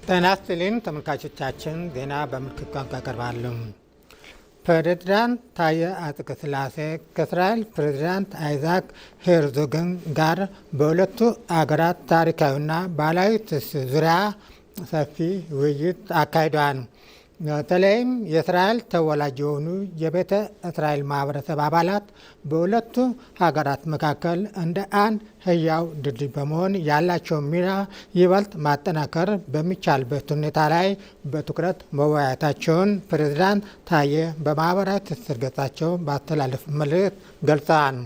ጤና ይስጥልኝ ተመልካቾቻችን፣ ዜና በምልክት ቋንቋ ያቀርባሉ። ፕሬዝዳንት ታዬ አጽቀሥላሴ ከእስራኤል ፕሬዝዳንት አይዛክ ሄርዞግን ጋር በሁለቱ አገራት ታሪካዊና ባህላዊ ትስስር ዙሪያ ሰፊ ውይይት አካሂደዋል። በተለይም የእስራኤል ተወላጅ የሆኑ የቤተ እስራኤል ማህበረሰብ አባላት በሁለቱ ሀገራት መካከል እንደ አንድ ህያው ድልድይ በመሆን ያላቸውን ሚና ይበልጥ ማጠናከር በሚቻልበት ሁኔታ ላይ በትኩረት መወያየታቸውን ፕሬዝዳንት ታዬ በማህበራዊ ትስስር ገጻቸው ባስተላለፉት መልእክት ገልጸዋል።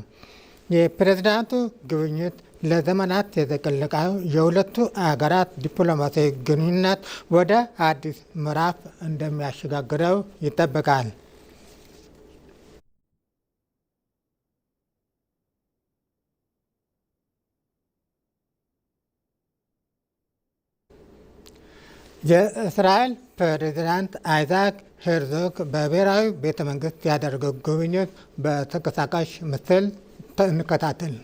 የፕሬዝዳንቱ ጉብኝት ለዘመናት የዘለቀው የሁለቱ አገራት ዲፕሎማሲያዊ ግንኙነት ወደ አዲስ ምዕራፍ እንደሚያሸጋግረው ይጠበቃል። የእስራኤል ፕሬዝዳንት አይዛክ ሄርዞግ በብሔራዊ ቤተ መንግስት ያደረገው ጉብኝት በተንቀሳቃሽ ምስል እንከታተል።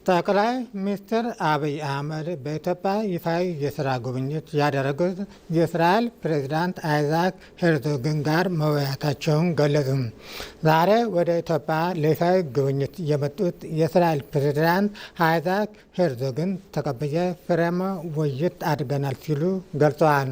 ጠቅላይ ሚኒስትር አብይ አህመድ በኢትዮጵያ ይፋዊ የስራ ጉብኝት ያደረጉት የእስራኤል ፕሬዝዳንት አይዛክ ሄርዞግን ጋር መወያየታቸውን ገለጹ። ዛሬ ወደ ኢትዮጵያ ለይፋዊ ጉብኝት የመጡት የእስራኤል ፕሬዝዳንት አይዛክ ሄርዞግን ተቀብዬ ፍሬያማ ውይይት አድርገናል ሲሉ ገልጸዋል።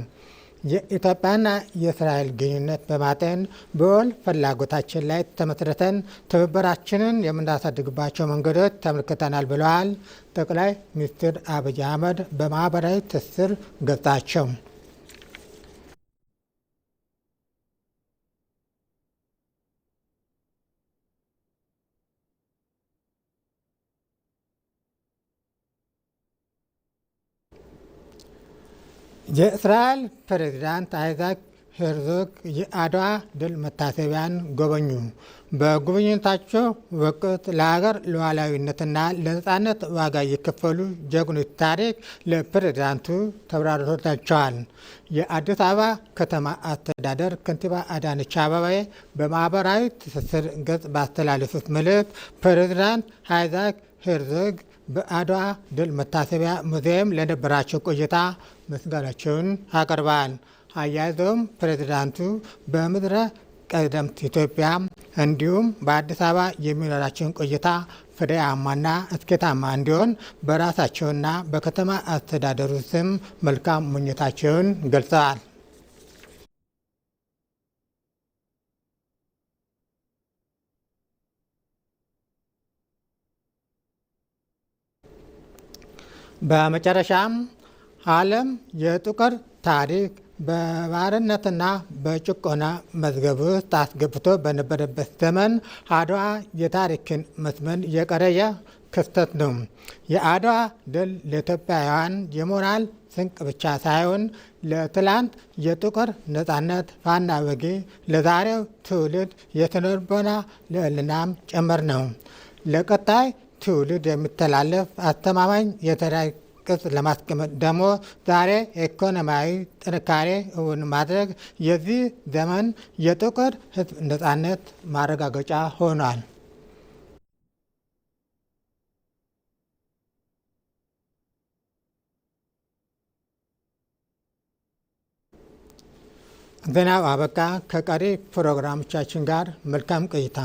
የኢትዮጵያና የእስራኤል ግንኙነት በማጤን በወል ፍላጎታችን ላይ ተመስርተን ትብብራችንን የምናሳድግባቸው መንገዶች ተመልክተናል ብለዋል ጠቅላይ ሚኒስትር አብይ አህመድ በማህበራዊ ትስስር ገጻቸው። የእስራኤል ፕሬዝዳንት አይዛክ ሄርዞግ የአድዋ ድል መታሰቢያን ጎበኙ። በጉብኝታቸው ወቅት ለሀገር ሉዓላዊነትና ለነጻነት ዋጋ የከፈሉ ጀግኖች ታሪክ ለፕሬዝዳንቱ ተብራርቶላቸዋል። የአዲስ አበባ ከተማ አስተዳደር ከንቲባ አዳነች አቤቤ በማህበራዊ ትስስር ገጽ ባስተላለፉት መልእክት ፕሬዝዳንት አይዛክ ሄርዞግ በአድዋ ድል መታሰቢያ ሙዚየም ለነበራቸው ቆይታ ምስጋናቸውን አቅርበዋል። አያይዘውም ፕሬዝዳንቱ በምድረ ቀደምት ኢትዮጵያ እንዲሁም በአዲስ አበባ የሚኖራቸውን ቆይታ ፍሬያማና ስኬታማ እንዲሆን በራሳቸውና በከተማ አስተዳደሩ ስም መልካም ምኞታቸውን ገልጸዋል። በመጨረሻም ዓለም የጥቁር ታሪክ በባርነትና በጭቆና መዝገብ ውስጥ አስገብቶ በነበረበት ዘመን አድዋ የታሪክን መስመር የቀረየ ክስተት ነው። የአድዋ ድል ለኢትዮጵያውያን የሞራል ስንቅ ብቻ ሳይሆን ለትላንት የጥቁር ነጻነት ፋና ወጊ ለዛሬው ትውልድ የስነ-ልቦና ልዕልናም ጭምር ነው። ለቀጣይ ትውልድ የሚተላለፍ አስተማማኝ የታሪክ ቅርጽ ለማስቀመጥ ደግሞ ዛሬ ኢኮኖሚያዊ ጥንካሬ እውን ማድረግ የዚህ ዘመን የጥቁር ሕዝብ ነጻነት ማረጋገጫ ሆኗል። ዜናው አበቃ። ከቀሪ ፕሮግራሞቻችን ጋር መልካም ቆይታ